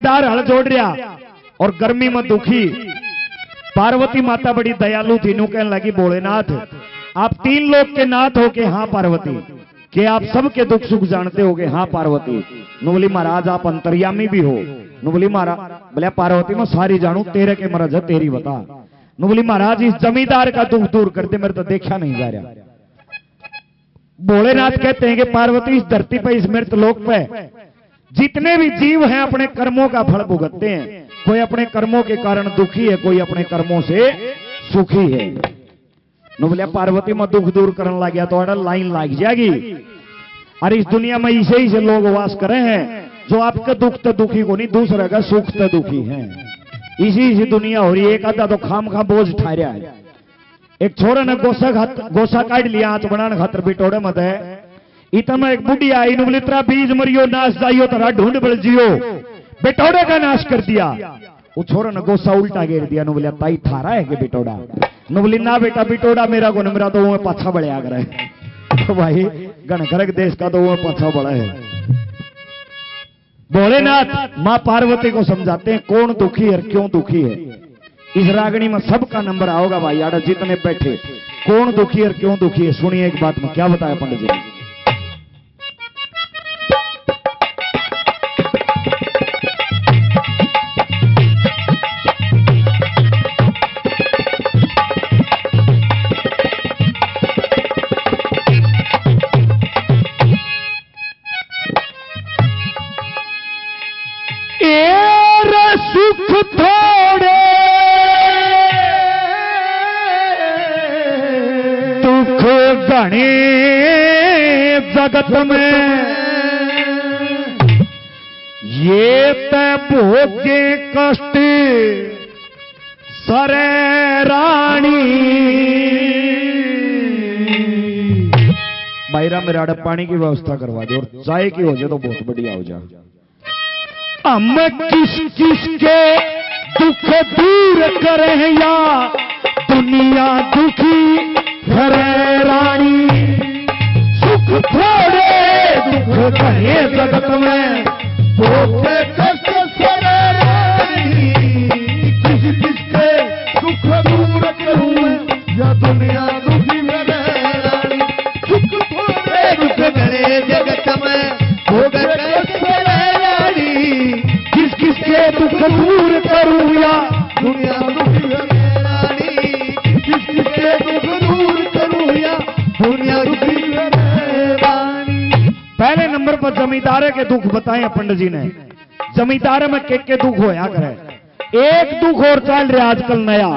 जमींदार हल जोड़ रहा और गर्मी में दुखी। पार्वती माता बड़ी दयालु थी, नु कहने लगी भोलेनाथ आप 3 लोग के नाथ हो के? हाँ पार्वती। कि आप सबके दुख सुख जानते होगे? हाँ पार्वती। नु बोली महाराज आप अंतर्यामी भी हो? नु बोली महाराज, बोले पार्वती मैं सारी जानू, तेरे के मरज है तेरी बता। नु बोली महाराज इस जमींदार का दुख दूर कर दे, मेरे तो देखा नहीं जा रहा। भोलेनाथ कहते हैं कि पार्वती इस धरती पर, इस मृत लोक पे जितने भी जीव हैं अपने कर्मों का फल भुगतते हैं। कोई अपने कर्मों के कारण दुखी है, कोई अपने कर्मों से सुखी है। नु बोलिया पार्वती में दुख दूर करने लग गया तो लाइन लग जाएगी। और इस दुनिया में इसे ही से लोग वास करे हैं जो आपका दुख तो दुखी को नहीं, दूसरे का सुख तो दुखी है। इसी से दुनिया हो रही है। एक आधा तो खाम खा बोझ ठहरा है। एक छोरे ने गोसा काट लिया आंच बनाने खातर बिटोड़े मत है। इतना एक बुढ़ी आई, नु बोली तेरा बीज मरियो नाश जाइयो तेरा ढूंढ बल जियो, बिटोड़े का नाश कर दिया। वो छोरे ने गोसा उल्टा घेर दिया। नु बोलिया ताई थारा है कि बिटोड़ा? नु बोली ना बेटा बिटोड़ा मेरा को, मेरा तो वो पाछा बड़े आ गए। तो भाई गणगरक देश का तो वो पाछा बड़ा है। भोलेनाथ मां पार्वती को समझाते हैं कौन दुखी है, क्यों दुखी है। इस रागनी में सबका नंबर आओगा भाई, आड़ा जितने बैठे कौन दुखी है, क्यों दुखी है। सुनिए एक बात में क्या बताया पंडित जी ने। सुख थोड़े दुख घने जगत में, ये तय भोगे कष्ट सरे रानी। भाईरा मेरा पानी की व्यवस्था करवा दो और चाय की हो जाए तो बहुत बढ़िया हो जाए। हम किस किस के दुख दूर करें या दुनिया दुखी करे रानी। सुख थोड़े दुख घने जगत में, भोगे कष्ट सरे रानी। किस किस के दुख दूर करूं या दुनिया दुखी करे रानी। सुख थोड़े दुख घने जगत में, भोगे कष्ट दुख दूर करूं या दुनिया दुखी रानी। किसके दुख दूर करूं या दुनिया दुखी रानी। पहले नंबर पर जमींदारे के दुख बताए पंडित जी ने। जमींदारे में के दुख होया करे। एक दुख और चल रहा आजकल नया,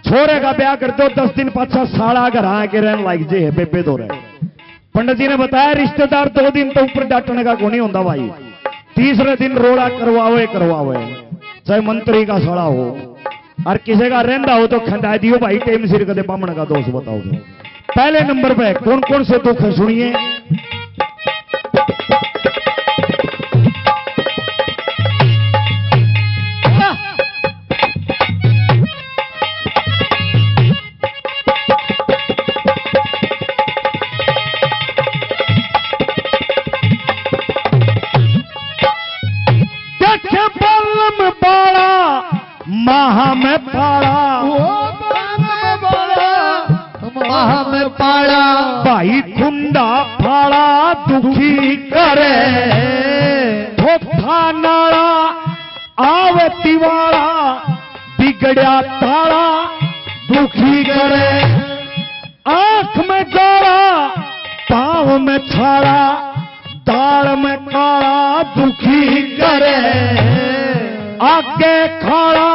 छोरे का ब्याह कर दो 10 दिन पाछा साड़ा घर आके रहने लाइक जे है बेबे दो रहे। पंडित जी ने बताया रिश्तेदार 2 दिन तो ऊपर डांटने का को नहीं होता भाई, तीसरे दिन रोड़ा करवावे चाहे मंत्री का सड़ा हो और किसी का रहंदा हो तो खंडा दियो भाई टेम सिर कदे बामण का दोष बताओ। पहले नंबर पे कौन कौन से दुख है सुनिए। माह में पाड़ा माह में पाड़ा, भाई खुंडा फाड़ा दुखी करे। धोखा नाड़ा आवे तिवाड़ा, बिगड़िया ताड़ा दुखी करे। आंख में जाड़ा पाँव में छाड़ा, दाल में काड़ा दुखी करे। आगे खाड़ा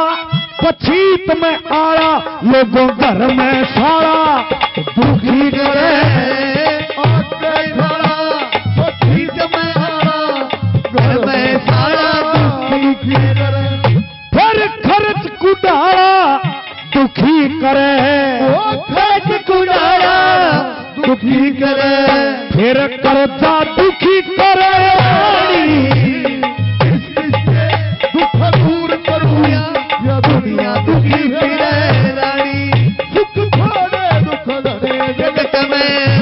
पछीत में आड़ा, लोगों घर में साड़ा दुखी करे। आगे खाड़ा पछीत में आड़ा, घर में साड़ा दुखी करे। फिर खर्च कुदाड़ा दुखी करे। खर्च कुदाड़ा दुखी करे। फिर कर्जा दुखी करे। दुनिया दुखी रानी। सुख थोड़े दुख घने जगत में,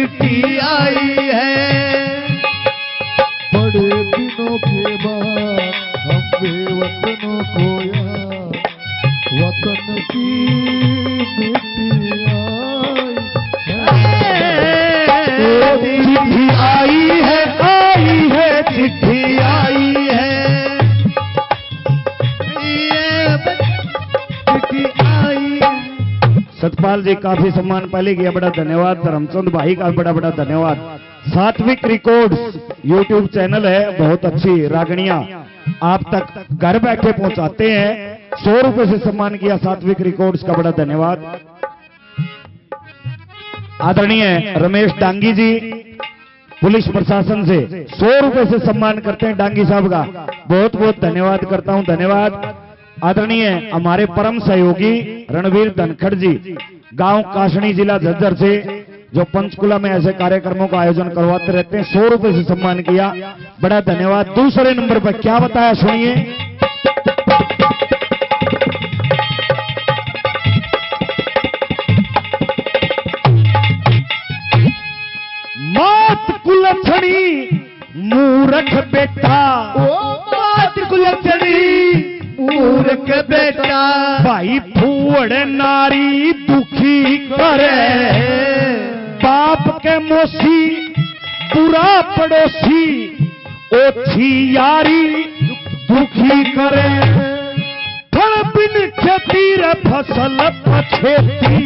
चिट्ठी आई है। बड़े दिनों के बाद हम बेवतनों को याद, वतन की मिट्टी चिट्ठी आई है चिट्ठी आई है। सतपाल जी काफी सम्मान पहले किया, बड़ा धन्यवाद। धर्मचंद भाई का बड़ा बड़ा धन्यवाद। सात्विक रिकॉर्ड्स यूट्यूब चैनल है, बहुत अच्छी रागणियां आप तक घर बैठे पहुंचाते हैं। 100 रुपए से सम्मान किया सात्विक रिकॉर्ड्स का, बड़ा धन्यवाद। आदरणीय रमेश डांगी जी पुलिस प्रशासन से 100 रुपए से सम्मान करते हैं डांगी साहब का, बहुत बहुत धन्यवाद करता हूं, धन्यवाद। आदरणीय हमारे परम सहयोगी रणवीर धनखड़ जी गांव काशनी जिला झज्जर से, जो पंचकुला में ऐसे कार्यक्रमों का आयोजन करवाते रहते हैं, 100 रुपए से सम्मान किया, बड़ा धन्यवाद। दूसरे नंबर पर क्या बताया सुनिए। मात कुलछड़ी मूर्ख बेटा, मात कुलछड़ी मूर्ख बेटा, भाई फूड़ नारी दुखी करे, बाप के मोसी बुरा पड़ोसी, ओछी यारी दुखी करे, फल बिन खेती रे फसल पछेती,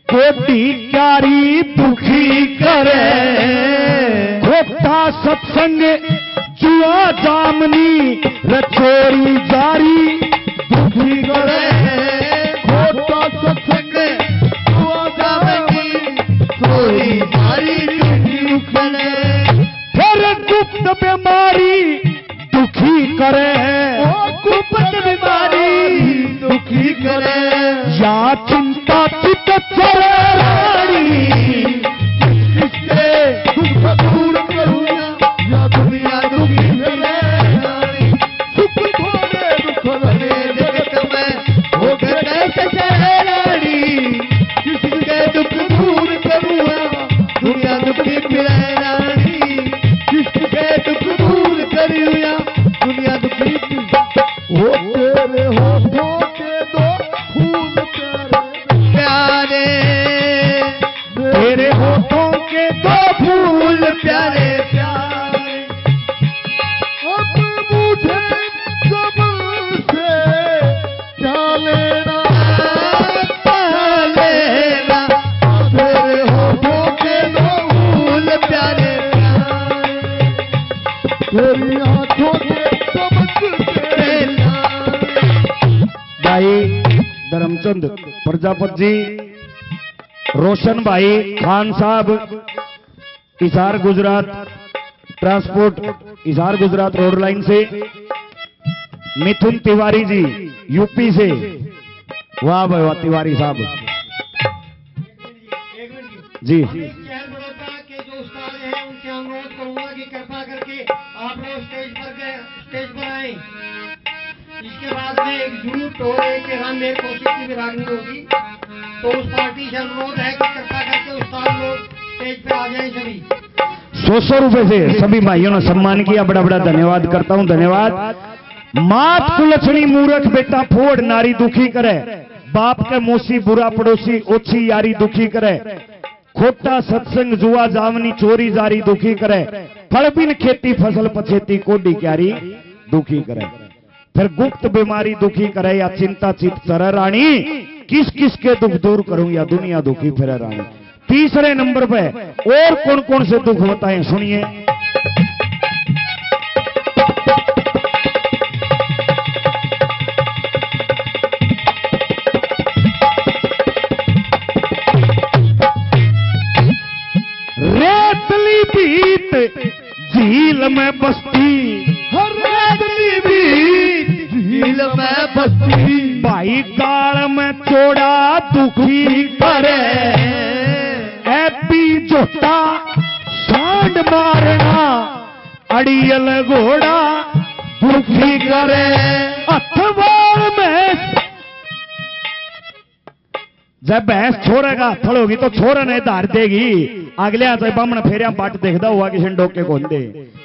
कोटी क्यारी दुखी करे, खोटा सत्संग जुआ जामनी रचोरी जारी दुखी करे, खोटा सत्संग जुआ जामनी चोरी जारी दुखी करे, फिर गुप्त बीमारी दुखी करे, गुप्त बीमारी दुखी करे, या चिंता चित चरे रानी, इससे दुख दूर करूंगा या दुनिया दुखी करे, सुख थोड़े दुख लगे जगत में हो गए कैसे रानी, किसके दुख दूर करूंगा दुनिया दुखी फिरे रानी, किसके दुख दूर करूंगा दुनिया दुखी हो तेरे होठों के दो फूल प्यारे, तेरे होठों के दो फूल प्यारे प्यारे, अब मुझे सबसे क्या लेना, लेना तेरे होठों के दो फूल प्यारे प्यारे, तेरी आंखों के चमकते भाई धर्मचंद प्रजापत जी, रोशन भाई खान साहब, Hisar Gujarat transport, Hisar Gujarat road line से, मिथुन तिवारी जी यूपी से, वाह भाई वाह तिवारी साहब जी। शहर बड़ौदा के जो उस्ताद हैं उनसे अनुरोध करूंगा कि कृपा करके आप लोग स्टेज पर आए। इसके बाद में एक जूट और एक राममेर कौशिक की भी रागनी होगी, तो उस पार्टी से अनुरोध है कि कृपा करके उस्ताद लोग स्टेज पे आ जाएं सभी। 100 रुपए से सभी भाइयों ने सम्मान किया, बड़ा बड़ा धन्यवाद करता हूं, धन्यवाद। मात कुलछणी मूर्ख बेटा फोड़ नारी दुखी करे, बाप के मोसी बुरा पड़ोसी ओछी यारी दुखी करे, खोटा सत्संग जुआ जावनी चोरी जारी दुखी करे, फल बिन खेती फसल पछेती कोडी क्यारी दुखी करे, फिर गुप्त बीमारी दुखी करे, या चिंता चित चर रानी, किस किस के दुख दूर करूं या दुनिया दुखी फिर रानी। तीसरे नंबर पे और कौन कौन से दुख बताएं सुनिए। रेतली बीत झील में बस्ती, रेतली बीत झील में बस्ती, भाई गाल में चोड़ा दुखी करे, ऐपी जोटा सांड मारना अड़ियल घोड़ा दुखी करे, अथवार में जब भैंस छोड़ेगा थड़ होगी तो छोरा नहीं धार देगी, अगले आ जाए बामण फेरिया बाट देखदा हुआ किसी ने डोके को दे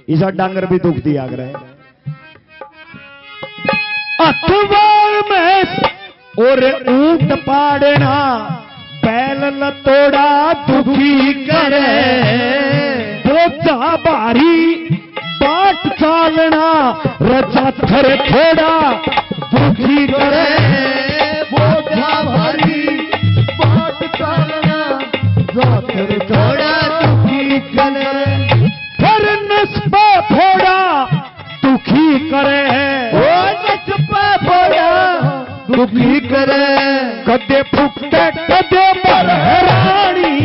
इसा डांगर भी दुख दी आग रहे अखबार में और ऊंट पाड़ना बैल लतोड़ा दुखी करे बोझा भारी बाट चालना रचा थर थोड़ा दुखी करे बोझा भारी बाट चालना जाकर थोड़ा दुखी करे फिर नस्बा थोड़ा दुखी करे ओ नस्बा थोड़ा दुखी करे कदे फुकते कदे पर रानी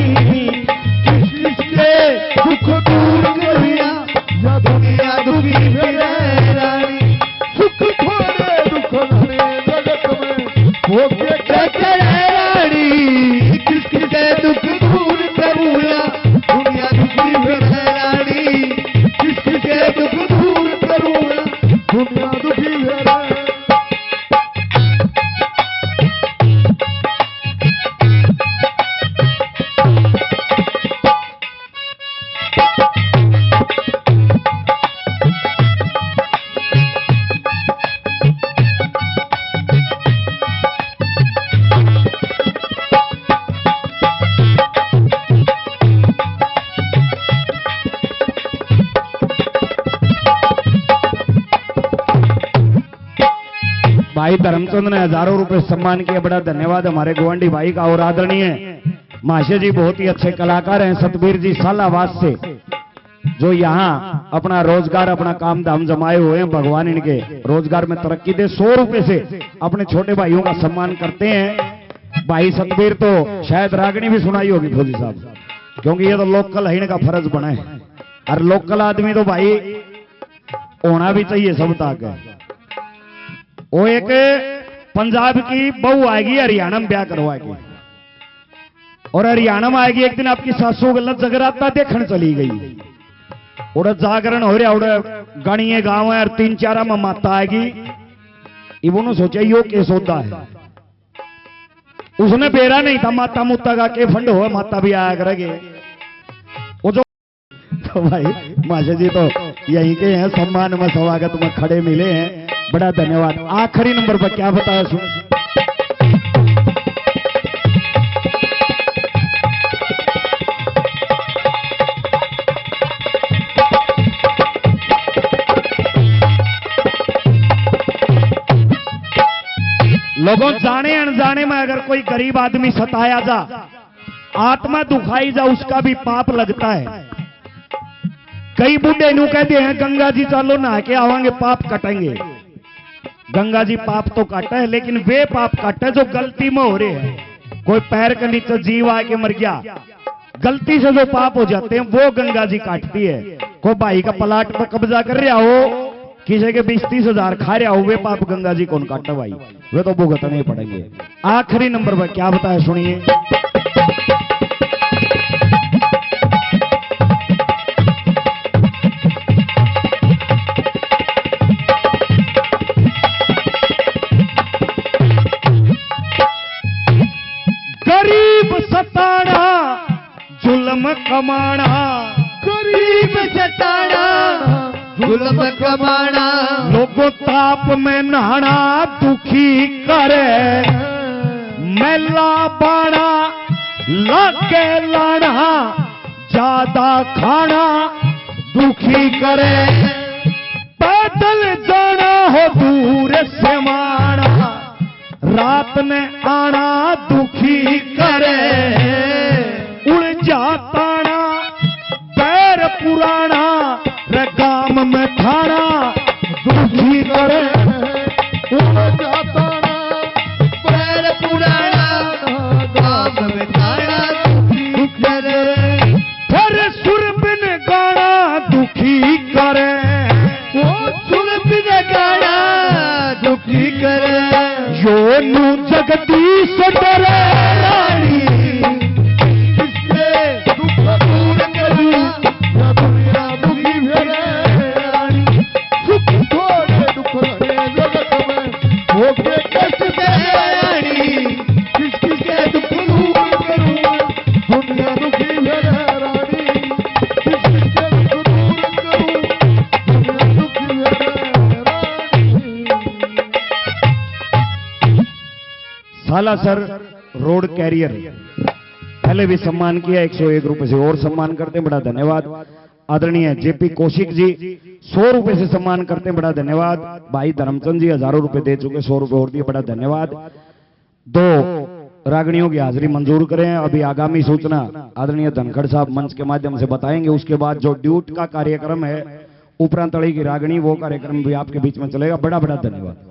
किसके दुख दूर करिया या दुनिया दुखी है रानी सुख थोड़े दुख धरे जगत में भोगे चचर है रानी किसके दुख दूर करूया दुनिया दुखी है रानी किसके दुख दूर करूया दुनिया दुखी है भाई धर्मचंद ने हजारों रुपए सम्मान किया, बड़ा धन्यवाद हमारे गोवंडी भाई का। और आदरणीय माशे जी बहुत ही अच्छे कलाकार हैं, सतबीर जी सालावास से, जो यहाँ अपना रोजगार अपना काम धाम जमाए हुए हैं। भगवान इनके रोजगार में तरक्की दे। 100 रुपए से अपने छोटे भाइयों का सम्मान करते हैं। भाई सतबीर तो शायद रागनी भी सुनाई होगी फौजी साहब, क्योंकि ये तो लोकल है, इनका फर्ज बना है। और लोकल आदमी तो भाई होना भी चाहिए सब तक। वो एक पंजाब की बहू आएगी, हरियाणा में ब्याह करवाएगी, और हरियाणा में आएगी। एक दिन आपकी सासू गलत जगराता देखने चली गई, और जागरण हो रहा, और गणिये गांव है, और 3-4 में माता आएगी। इन्होंने सोचा यो केस होता है, उसने बेरा नहीं था माता मुत्ता का के फंड हो, माता भी आया करेगी। वो जो तो भाई माशा जी तो यहीं के हैं, सम्मान में स्वागत में खड़े मिले हैं, बड़ा धन्यवाद। आखिरी नंबर पर क्या बताया सुन, लोगों जाने अनजाने में अगर कोई गरीब आदमी सताया जा, आत्मा दुखाई जा, उसका भी पाप लगता है। कई बूढ़े नू कहते हैं गंगा जी चलो नहा के आवांगे पाप कटेंगे। गंगा जी पाप तो काटा है, लेकिन वे पाप काटे जो गलती में हो रहे हैं। कोई पैर के नीचे जीव आके मर गया, गलती से जो पाप हो जाते हैं वो गंगा जी काटती है। कोई भाई का प्लाट पर कब्जा कर रहा हो, किसी के 20-30 हजार खा रहा हो, वे पाप गंगा जी कौन काटा भाई, वे तो भुगतने पड़ेंगे। आखिरी नंबर पर क्या बताया सुनिए, गरीब सताना जुल्म कमाना, गरीब सताना जुल्म कमाना, लोगों ताप में नहाना दुखी करे, मेला बाना लाके लाना, ज्यादा खाना दुखी करे, पैदल जाना हो दूर से माना, रात में आना दुखी करे, उड़ जाताना पैर पुराना, गाम में थाना दुखी करे, उड़ जाता ना पैर पुराना, गाम में थाना दुखी करे, फिर सुर बिन गाना दुखी करे, वो सुन बिन गाना दुखी करे, योनु जगदीश डरे रानी, किसके दुख दूर करूं या दुनिया दुखी है रानी, सुख थोड़े दुख धरे जगत में भोगे कष्ट से रानी, किसके दुख दूर करूं दुनिया दुखी है रानी। बालासर रोड कैरियर, पहले भी सम्मान किया, 101 रुपए से और सम्मान करते हैं, बड़ा धन्यवाद। आदरणीय जेपी कौशिक जी 100 रुपए से सम्मान करते हैं, बड़ा धन्यवाद। भाई धर्मचंद जी हजारों रुपए दे चुके, 100 रुपए और दिए, बड़ा धन्यवाद। 2 रागणियों की हाजिरी मंजूर करें। अभी आगामी सूचना आदरणीय धनखड़ साहब मंच के माध्यम से बताएंगे। उसके बाद जो ड्यूट का कार्यक्रम है उपरांतड़ी की रागणी, वो कार्यक्रम भी आपके बीच में चलेगा। बड़ा बड़ा धन्यवाद।